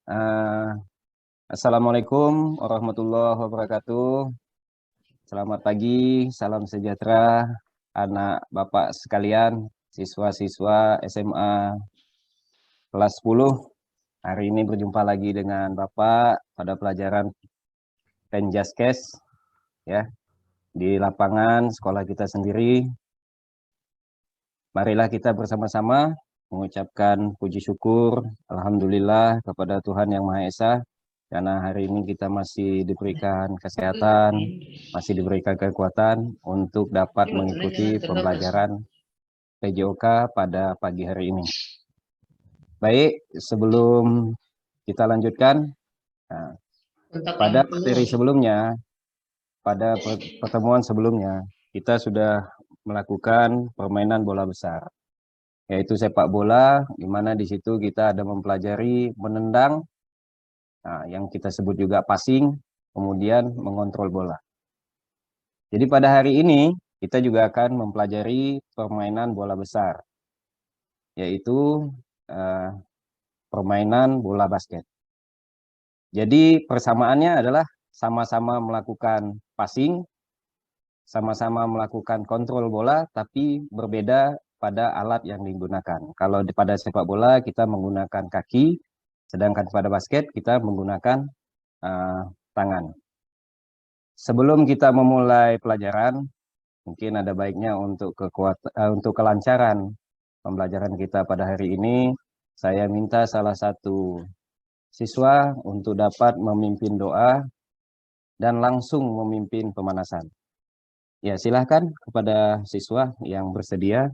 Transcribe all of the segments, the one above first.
Eh, Assalamualaikum warahmatullahi wabarakatuh. Selamat pagi, salam sejahtera anak Bapak sekalian, siswa-siswa SMA kelas 10. Hari ini berjumpa lagi dengan Bapak pada pelajaran Penjaskes ya, di lapangan sekolah kita sendiri. Marilah kita bersama-sama mengucapkan puji syukur, alhamdulillah kepada Tuhan Yang Maha Esa, karena hari ini kita masih diberikan kesehatan, masih diberikan kekuatan untuk dapat mengikuti pembelajaran PJOK pada pagi hari ini. Baik, sebelum kita lanjutkan, nah, pada materi sebelumnya, pada pertemuan sebelumnya, kita sudah melakukan permainan bola besar, yaitu sepak bola, di mana di situ kita ada mempelajari menendang, nah, yang kita sebut juga passing, kemudian mengontrol bola. Jadi pada hari ini kita juga akan mempelajari permainan bola besar, yaitu permainan bola basket. Jadi persamaannya adalah sama-sama melakukan passing, sama-sama melakukan kontrol bola, tapi berbeda pada alat yang digunakan. Kalau pada sepak bola kita menggunakan kaki, sedangkan pada basket kita menggunakan tangan. Sebelum kita memulai pelajaran, mungkin ada baiknya untuk kelancaran pembelajaran kita pada hari ini, saya minta salah satu siswa untuk dapat memimpin doa dan langsung memimpin pemanasan. Ya, silahkan kepada siswa yang bersedia.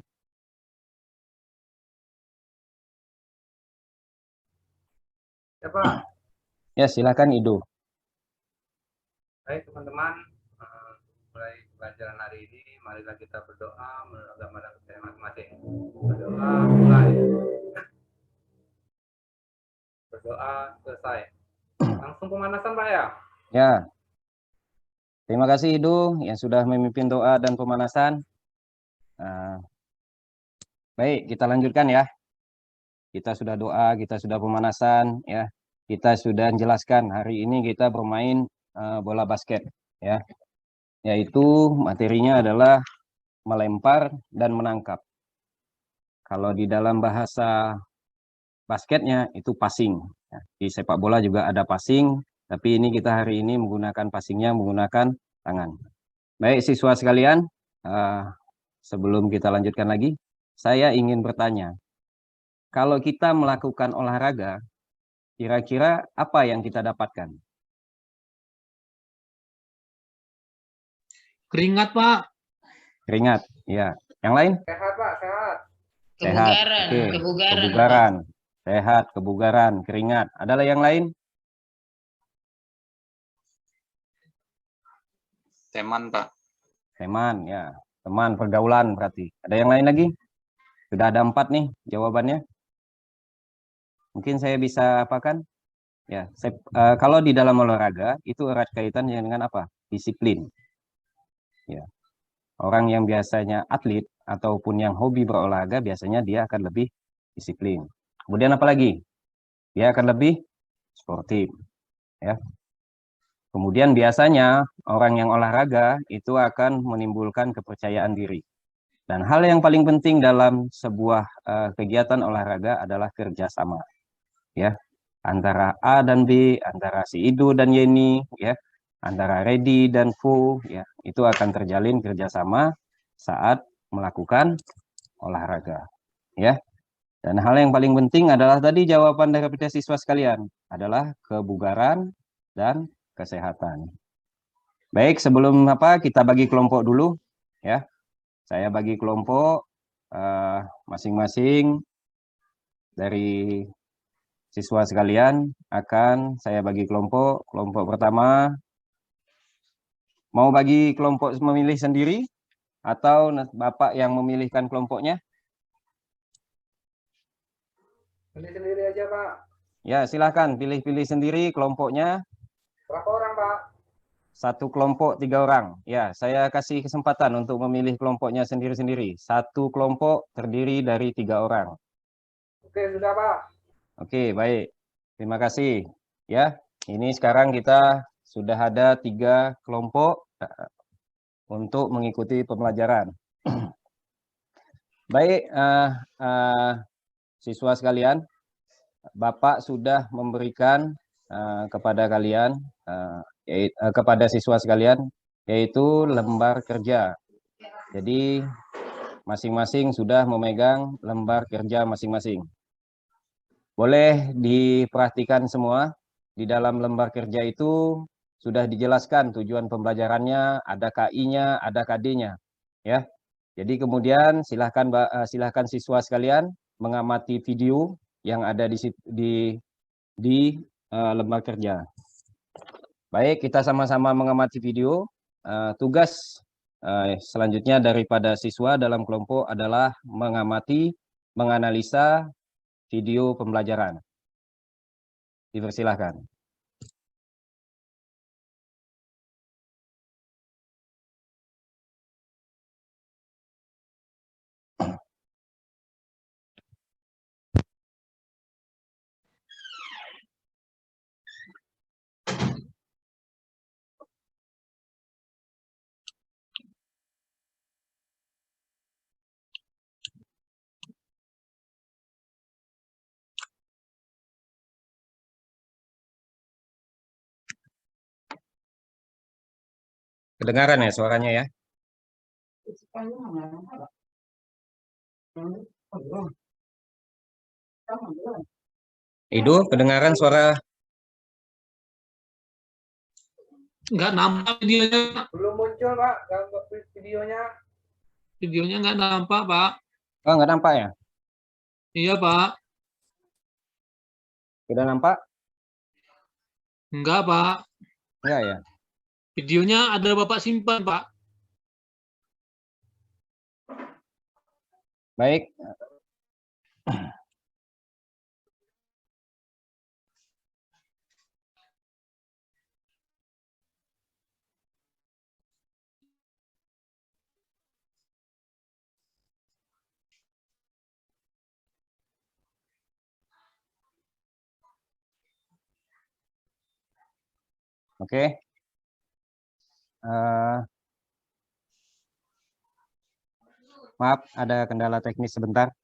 Ya Pak. Ya, silahkan Ido. Baik teman-teman, mulai pelajaran hari ini, marilah kita berdoa menurut agama dan kepercayaan masing-masing. Berdoa mulai. Berdoa selesai. Langsung pemanasan Pak ya? Ya. Terima kasih Ido yang sudah memimpin doa dan pemanasan. Baik, kita lanjutkan ya. Kita sudah doa, kita sudah pemanasan ya. Kita sudah menjelaskan hari ini kita bermain bola basket ya. Yaitu materinya adalah melempar dan menangkap. Kalau di dalam bahasa basketnya itu passing. Ya, di sepak bola juga ada passing, tapi ini kita hari ini menggunakan passingnya menggunakan tangan. Baik siswa sekalian, sebelum kita lanjutkan lagi, saya ingin bertanya, kalau kita melakukan olahraga, kira-kira apa yang kita dapatkan? Keringat, Pak. Keringat, ya. Yang lain? Sehat Pak, sehat. Sehat. Kebugaran, Oke. kebugaran. Kebugaran. Sehat, kebugaran, keringat. Ada yang lain? Teman, Pak. Teman, ya. Teman, pergaulan berarti. Ada yang lain lagi? Sudah ada 4 nih jawabannya. Mungkin saya bisa apakan? Ya, kalau di dalam olahraga itu erat kaitannya dengan apa? Disiplin. Ya. Orang yang biasanya atlet ataupun yang hobi berolahraga biasanya dia akan lebih disiplin. Kemudian apa lagi? Dia akan lebih sportif, ya. Kemudian biasanya orang yang olahraga itu akan menimbulkan kepercayaan diri. Dan hal yang paling penting dalam sebuah kegiatan olahraga adalah kerjasama, ya, antara A dan B, antara si Ido dan Yeni, ya, antara Redi dan Fu, ya, itu akan terjalin kerjasama saat melakukan olahraga, ya. Dan hal yang paling penting adalah tadi jawaban dari siswa sekalian adalah kebugaran dan kesehatan. Baik, sebelum kita bagi kelompok dulu, ya. Saya bagi kelompok masing-masing dari siswa sekalian akan saya bagi kelompok. Kelompok pertama mau bagi kelompok memilih sendiri atau Bapak yang memilihkan kelompoknya? Pilih sendiri aja Pak. Ya, silahkan pilih-pilih sendiri kelompoknya. Berapa orang Pak? Satu kelompok 3 orang. Ya, saya kasih kesempatan untuk memilih kelompoknya sendiri-sendiri. Satu kelompok terdiri dari 3 orang. Oke, sudah Pak. Oke, baik. Terima kasih. Ya, ini sekarang kita sudah ada 3 kelompok untuk mengikuti pembelajaran. Baik, siswa sekalian, Bapak sudah memberikan kepada kalian, kepada siswa sekalian, yaitu lembar kerja. Jadi masing-masing sudah memegang lembar kerja masing-masing. Boleh diperhatikan semua, di dalam lembar kerja itu sudah dijelaskan tujuan pembelajarannya, ada KI-nya, ada KD-nya. Ya. Jadi kemudian silahkan siswa sekalian mengamati video yang ada di lembar kerja. Baik, kita sama-sama mengamati video. Tugas selanjutnya daripada siswa dalam kelompok adalah mengamati, menganalisa video pembelajaran. Dipersilahkan. Kedengaran ya suaranya ya? Itu kedengaran suara? Nggak nampak videonya, Pak. Belum muncul, Pak, gambar videonya. Videonya nggak nampak, Pak. Oh, nggak nampak ya? Iya, Pak. Sudah nampak? Enggak, Pak. Enggak ya? Videonya ada Bapak simpan, Pak. Baik. Oke. Maaf, ada kendala teknis sebentar.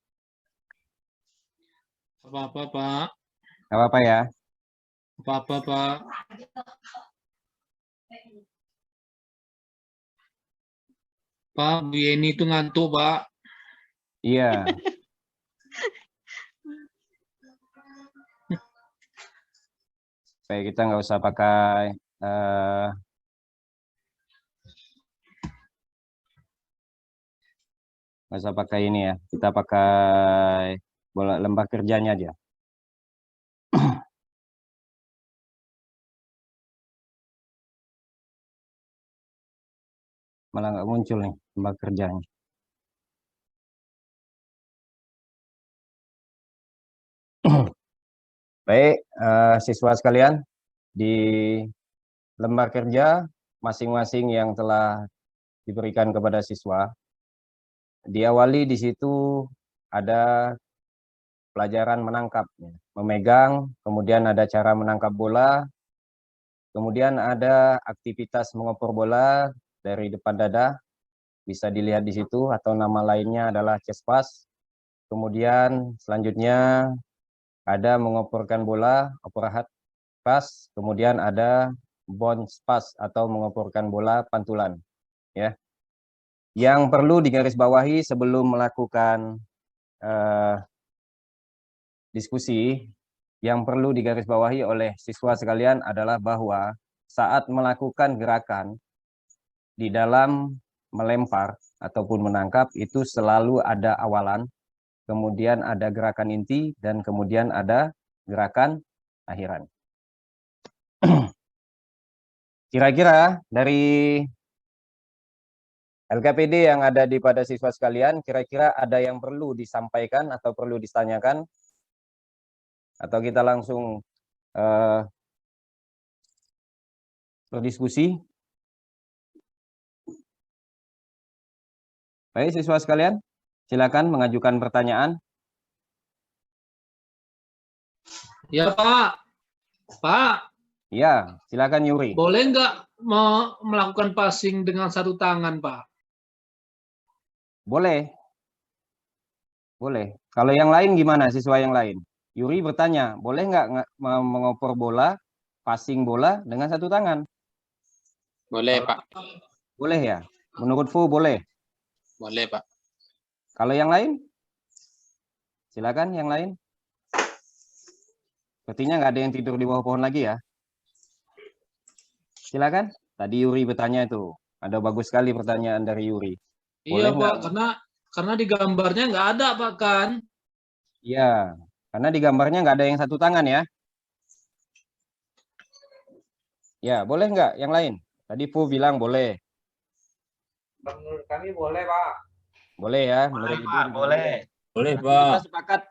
Apa-apa, Pak. Nggak apa-apa ya. Apa-apa, Pak. Pak, Bu Yeni itu ngantuk, Pak. Iya. Supaya kita nggak usah pakai nggak usah pakai ini ya. Kita pakai lembar kerjanya aja. Malah nggak muncul nih lembar kerjanya. Baik, siswa sekalian, di lembar kerja masing-masing yang telah diberikan kepada siswa, diawali di situ ada pelajaran menangkap, memegang, kemudian ada cara menangkap bola, kemudian ada aktivitas mengopor bola dari depan dada, bisa dilihat di situ, atau nama lainnya adalah chest pass. Kemudian selanjutnya ada mengoporkan bola, operahat pass, kemudian ada bounce pass atau mengoporkan bola pantulan. Ya, yang perlu digarisbawahi sebelum melakukan diskusi, yang perlu digarisbawahi oleh siswa sekalian adalah bahwa saat melakukan gerakan di dalam melempar ataupun menangkap itu selalu ada awalan, kemudian ada gerakan inti, dan kemudian ada gerakan akhiran. Kira-kira dari LKPD yang ada di pada siswa sekalian, kira-kira ada yang perlu disampaikan atau perlu ditanyakan? Atau kita langsung berdiskusi? Baik, siswa sekalian, silakan mengajukan pertanyaan. Ya, Pak. Pak, Ya, silakan Yuri. boleh nggak melakukan passing dengan satu tangan, Pak? Boleh. Boleh. Kalau yang lain gimana siswa yang lain? Yuri bertanya, boleh nggak mengoper bola, passing bola dengan satu tangan? Boleh, Pak. Boleh ya? Menurut Fu boleh. Boleh, Pak. Kalau yang lain? Silakan yang lain. Sepertinya nggak ada yang tidur di bawah pohon lagi ya. Silakan. Tadi Yuri bertanya itu. Ada bagus sekali pertanyaan dari Yuri. Boleh Iya, nggak? Pak, karena di gambarnya nggak ada, Pak, kan? Iya, karena di gambarnya nggak ada yang satu tangan ya. Ya, boleh nggak yang lain? Tadi Fu bilang boleh. Menurut kami boleh, Pak. Boleh ya, menurut Ibu juga boleh. Boleh, Berarti kita Pak.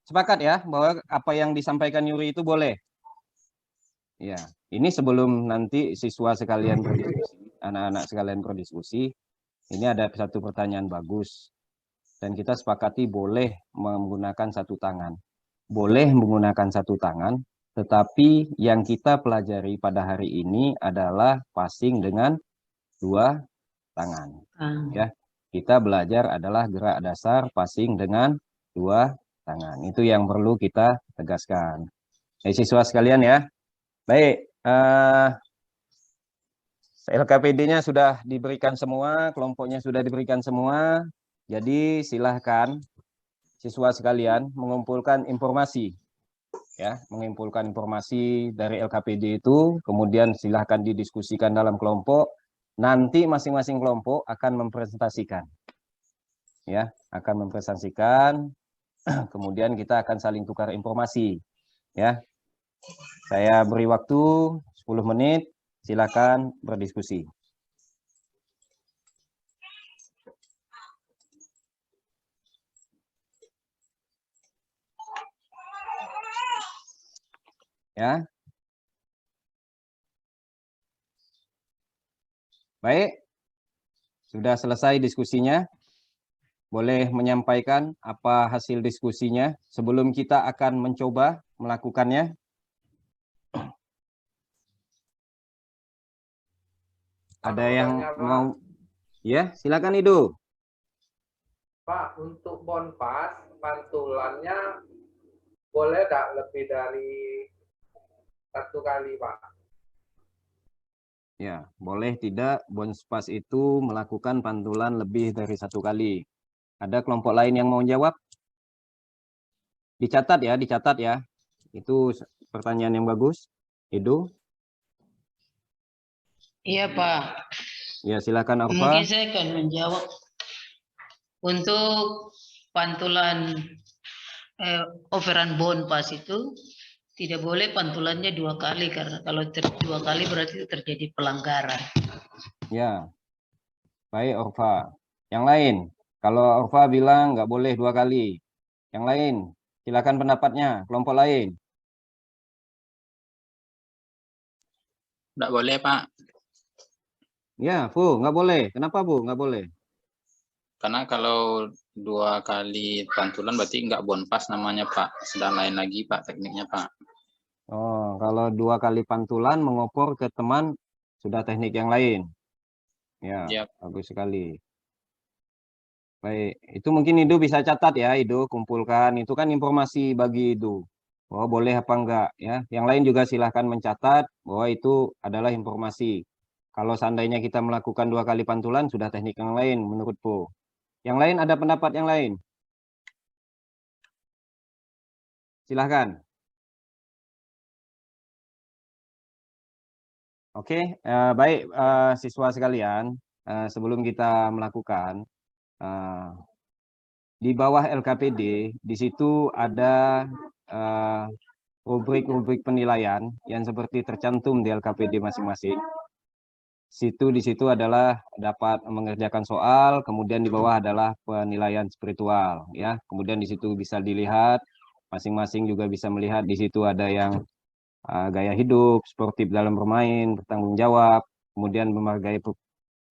sepakat ya bahwa apa yang disampaikan Yuri itu boleh. Ya, ini sebelum nanti siswa sekalian berdiskusi, anak-anak sekalian berdiskusi, ini ada satu pertanyaan bagus. Dan kita sepakati boleh menggunakan satu tangan. Boleh menggunakan satu tangan, tetapi yang kita pelajari pada hari ini adalah passing dengan dua tangan. Ya, kita belajar adalah gerak dasar passing dengan dua tangan. Itu yang perlu kita tegaskan. Siswa sekalian ya. Baik, LKPD-nya sudah diberikan semua, kelompoknya sudah diberikan semua. Jadi silahkan siswa sekalian mengumpulkan informasi. Ya, mengumpulkan informasi dari LKPD itu, kemudian silahkan didiskusikan dalam kelompok. Nanti masing-masing kelompok akan mempresentasikan. Ya, akan mempresentasikan. Kemudian kita akan saling tukar informasi. Ya, saya beri waktu 10 menit, silakan berdiskusi. Ya. Baik. Sudah selesai diskusinya. Boleh menyampaikan apa hasil diskusinya sebelum kita akan mencoba melakukannya. Ada yang mau? Ya, silakan Ido. Pak, untuk bonpas, pantulannya boleh nggak lebih dari satu kali, Pak? Ya, boleh tidak Bonspas itu melakukan pantulan lebih dari satu kali. Ada kelompok lain yang mau jawab? Dicatat ya. Itu pertanyaan yang bagus. Ido. Iya, Pak. Ya, silakan Arfa. Mungkin saya akan menjawab. Untuk pantulan overrun bonpas itu tidak boleh pantulannya 2 kali, karena kalau 2 kali berarti terjadi pelanggaran. Ya, baik Orfa. Yang lain, kalau Orfa bilang nggak boleh 2 kali. Yang lain, silakan pendapatnya, kelompok lain. Nggak boleh, Pak. Ya, Bu, nggak boleh. Kenapa, Bu? Nggak boleh. Karena kalau 2 kali pantulan berarti nggak bonpas namanya, Pak. Sedang lain lagi, Pak, tekniknya, Pak. Oh, kalau 2 kali pantulan mengopor ke teman, sudah teknik yang lain. Ya, Yap. bagus sekali. Baik, itu mungkin Ido bisa catat ya, Ido, kumpulkan. Itu kan informasi bagi Ido. Bahwa boleh apa enggak, ya. Yang lain juga silahkan mencatat bahwa itu adalah informasi. Kalau seandainya kita melakukan 2 kali pantulan, sudah teknik yang lain menurut Po. Yang lain ada pendapat yang lain? Silahkan. Oke, baik siswa sekalian, sebelum kita melakukan, di bawah LKPD, di situ ada rubrik-rubrik penilaian yang seperti tercantum di LKPD masing-masing. Di situ adalah dapat mengerjakan soal, kemudian di bawah adalah penilaian spiritual, ya. Kemudian di situ bisa dilihat, masing-masing juga bisa melihat di situ ada yang gaya hidup, sportif dalam bermain, bertanggung jawab, kemudian menghargai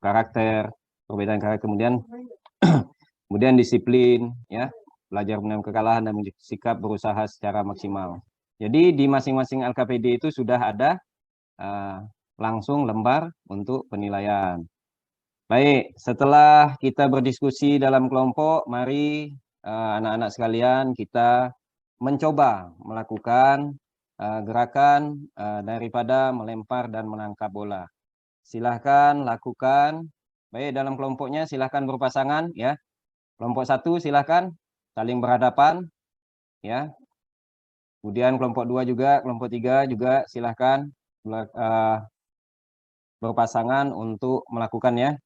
karakter, perbedaan karakter, kemudian disiplin, ya, belajar menerima kekalahan dan sikap berusaha secara maksimal. Jadi di masing-masing LKPD itu sudah ada langsung lembar untuk penilaian. Baik, setelah kita berdiskusi dalam kelompok, mari anak-anak sekalian kita mencoba melakukan gerakan daripada melempar dan menangkap bola. Silahkan lakukan. Baik, dalam kelompoknya silahkan berpasangan ya. Kelompok 1 silahkan saling berhadapan ya. Kemudian kelompok 2 juga, kelompok 3 juga silahkan berpasangan untuk melakukannya.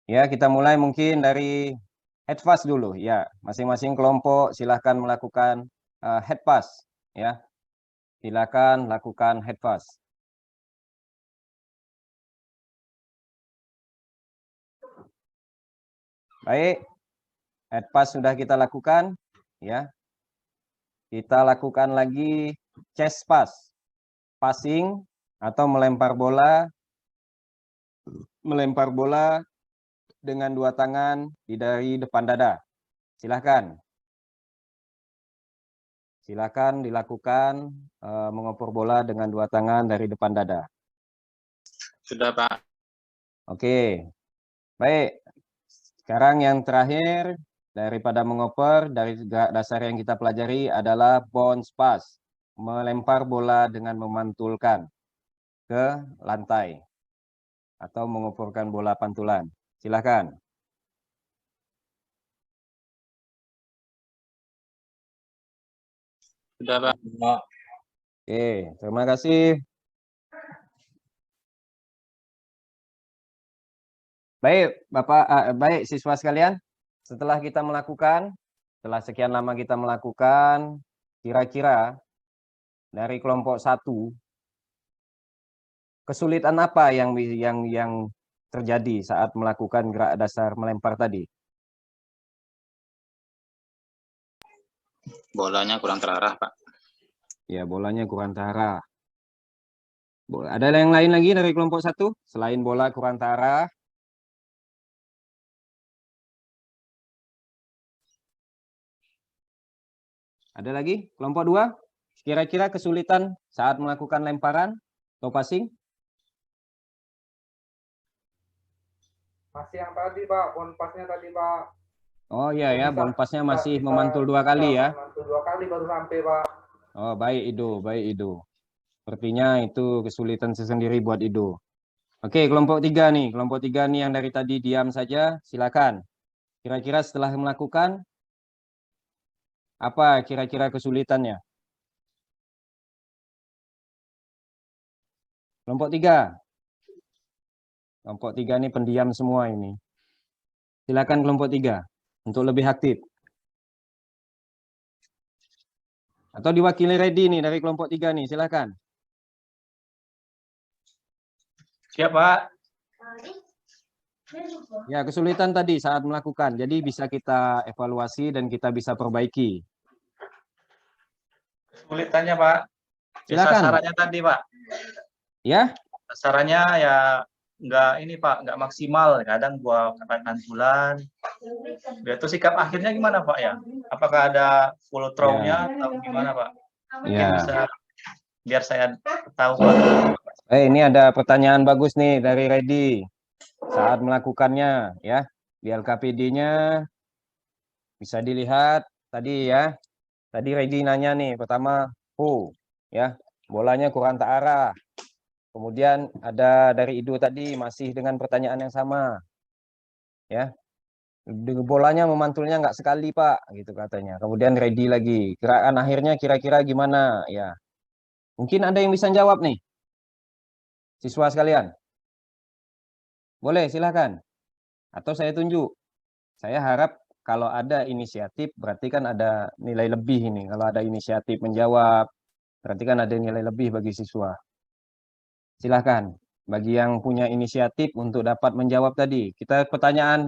Ya, kita mulai mungkin dari head pass dulu ya. Masing-masing kelompok silahkan melakukan head pass ya. Silakan lakukan head pass. Baik, head pass sudah kita lakukan ya. Kita lakukan lagi chest pass, passing atau melempar bola dengan 2 tangan dari depan dada. Silahkan. Silakan dilakukan mengoper bola dengan 2 tangan dari depan dada. Sudah, Pak. Oke. Baik. Sekarang yang terakhir daripada mengoper, dari dasar yang kita pelajari adalah bounce pass. Melempar bola dengan memantulkan ke lantai. Atau mengoperkan bola pantulan. Silakan. Sudah, Pak. Oke, terima kasih. Baik, baik siswa sekalian, setelah sekian lama kita melakukan, kira-kira dari kelompok 1, kesulitan apa yang terjadi saat melakukan gerak dasar melempar tadi? Bolanya kurang terarah, Pak. Ya, bolanya kurang terarah. Ada yang lain lagi dari kelompok 1 selain bola kurang terarah? Ada lagi? Kelompok 2? Kira-kira kesulitan saat melakukan lemparan atau passing? Masih yang tadi, Pak, bonpasnya tadi, Pak. Oh iya ya, bonpasnya masih memantul 2 kali ya. Memantul 2 kali baru sampai, Pak. Oh, baik Ido. Sepertinya itu kesulitan sendiri buat Ido. Oke, kelompok 3 nih. Kelompok 3 nih yang dari tadi diam saja, silakan. Kira-kira setelah melakukan, apa kira-kira kesulitannya? Kelompok 3. Kelompok 3 ini pendiam semua ini. Silakan kelompok 3 untuk lebih aktif. Atau diwakili Ready nih dari kelompok 3 nih, silakan. Siap, Pak. Ya, kesulitan tadi saat melakukan. Jadi bisa kita evaluasi dan kita bisa perbaiki. Kesulitannya, Pak. Silakan. Sasarannya tadi, Pak. Ya? Sasarannya ya nggak maksimal. Kadang gua pantulan. Itu sikap akhirnya gimana, Pak ya? Apakah ada full throw-nya atau gimana, Pak? Mungkin bisa biar saya tahu, Pak. Ini ada pertanyaan bagus nih dari Ready. Saat melakukannya ya, di LKPD-nya bisa dilihat tadi ya. Tadi Ready nanya nih, pertama, ya, bolanya kurang terarah. Kemudian ada dari Ido tadi masih dengan pertanyaan yang sama. Ya. Bolanya memantulnya nggak sekali, Pak, gitu katanya. Kemudian Ready lagi. Gerakan akhirnya kira-kira gimana? Ya. Mungkin ada yang bisa jawab nih. Siswa sekalian. Boleh, silahkan. Atau saya tunjuk. Saya harap kalau ada inisiatif, berarti kan ada nilai lebih ini. Kalau ada inisiatif menjawab, berarti kan ada nilai lebih bagi siswa. Silahkan. Bagi yang punya inisiatif untuk dapat menjawab tadi. Kita pertanyaan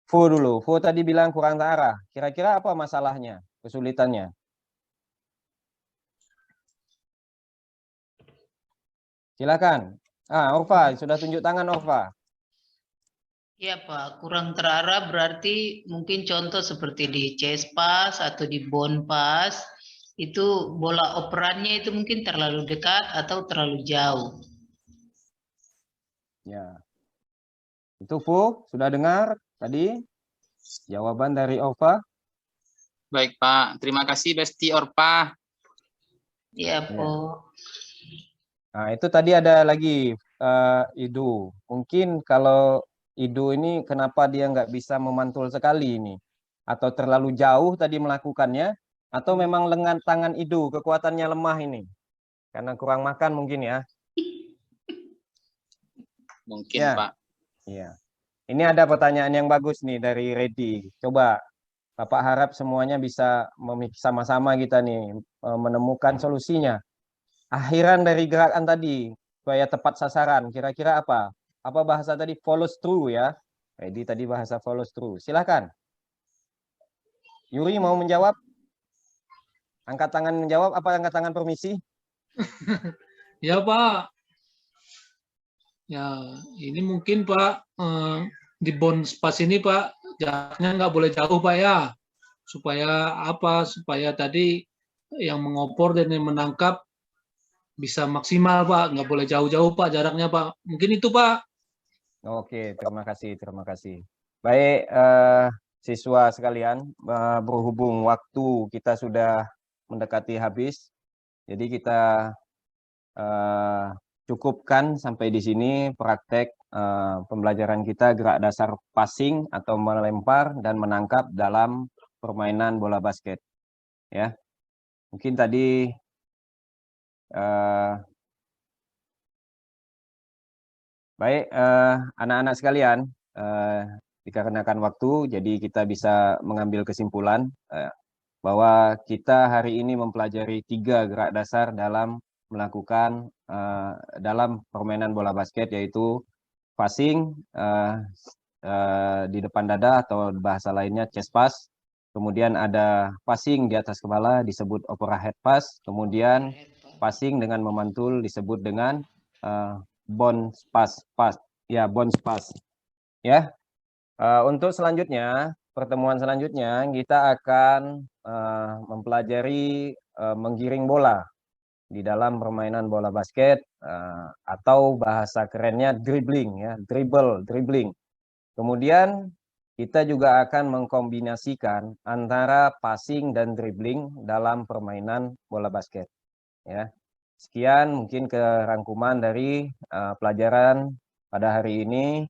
Fo dulu. Fo tadi bilang kurang terarah. Kira-kira apa masalahnya? Kesulitannya? Silakan. Orfa, sudah tunjuk tangan Orfa. Ya Pak, kurang terarah berarti mungkin contoh seperti di Cespas atau di Bonpas, itu bola operannya itu mungkin terlalu dekat atau terlalu jauh. Ya, itu Fu, sudah dengar tadi jawaban dari Ova? Baik Pak, terima kasih Besti Orpa. Ya Ya. Po. Nah, itu tadi ada lagi Idu. Mungkin kalau Idu ini kenapa dia nggak bisa memantul sekali ini? Atau terlalu jauh tadi melakukannya? Atau memang lengan tangan Idu kekuatannya lemah ini? Karena kurang makan mungkin ya. Mungkin Ya. Pak. Iya. Ini ada pertanyaan yang bagus nih dari Reddy. Coba Bapak harap semuanya bisa sama-sama kita nih menemukan solusinya. Akhiran dari gerakan tadi supaya tepat sasaran. Kira-kira apa? Apa bahasa tadi? Follows through ya. Reddy tadi bahasa follows through. Silakan. Yuri mau menjawab? Angkat tangan menjawab. Apa angkat tangan permisi? Ya Pak. Ya, ini mungkin Pak di Bonpas ini Pak jaraknya nggak boleh jauh Pak ya. Supaya apa? Supaya tadi yang mengopor dan yang menangkap bisa maksimal Pak. Nggak boleh jauh-jauh Pak jaraknya Pak. Mungkin itu Pak. Oke, terima kasih, terima kasih. Baik, siswa sekalian, berhubung waktu kita sudah mendekati habis, jadi kita cukupkan sampai di sini praktek pembelajaran kita gerak dasar passing atau melempar dan menangkap dalam permainan bola basket. Ya, mungkin tadi baik, anak-anak sekalian, dikarenakan waktu, jadi kita bisa mengambil kesimpulan bahwa kita hari ini mempelajari 3 gerak dasar dalam melakukan dalam permainan bola basket, yaitu passing di depan dada atau bahasa lainnya chest pass, kemudian ada passing di atas kepala disebut overhead pass, kemudian passing dengan memantul disebut dengan bounce pass, ya bounce pass. Ya, untuk selanjutnya, pertemuan selanjutnya kita akan mempelajari menggiring bola di dalam permainan bola basket atau bahasa kerennya dribbling ya, dribbling. Kemudian kita juga akan mengkombinasikan antara passing dan dribbling dalam permainan bola basket ya. Sekian mungkin kerangkuman dari pelajaran pada hari ini.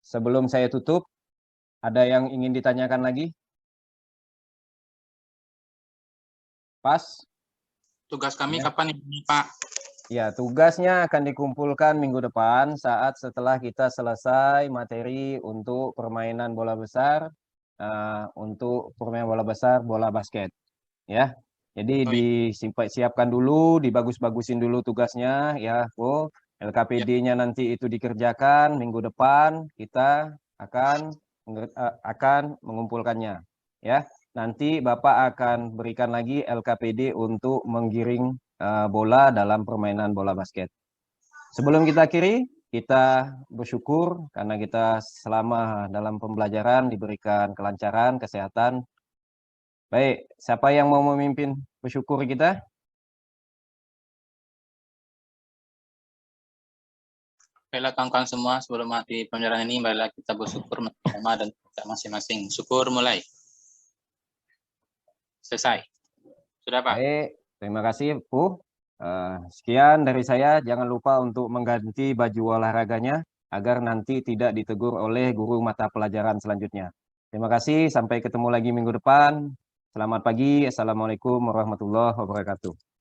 Sebelum saya tutup, ada yang ingin ditanyakan lagi? Pas? Tugas kami Ya. kapan ini Pak? Ya, tugasnya akan dikumpulkan minggu depan saat setelah kita selesai materi untuk permainan bola besar, untuk permainan bola besar, bola basket. Ya, jadi disiapkan dulu, dibagus-bagusin dulu tugasnya, ya, Bu. LKPD-nya nanti itu dikerjakan minggu depan, kita akan mengumpulkannya. Ya, nanti Bapak akan berikan lagi LKPD untuk menggiring bola dalam permainan bola basket. Sebelum kita akhiri, kita bersyukur karena kita selama dalam pembelajaran diberikan kelancaran, kesehatan. Baik, siapa yang mau memimpin bersyukur kita? Baiklah kawan-kawan semua, sebelum mati pembelajaran ini, baiklah kita bersyukur bersama dan kita masing-masing. Syukur mulai. Selesai. Sudah Pak? Baik, terima kasih Bu. Sekian dari saya, jangan lupa untuk mengganti baju olahraganya agar nanti tidak ditegur oleh guru mata pelajaran selanjutnya. Terima kasih, sampai ketemu lagi minggu depan. Selamat pagi, Assalamualaikum warahmatullahi wabarakatuh.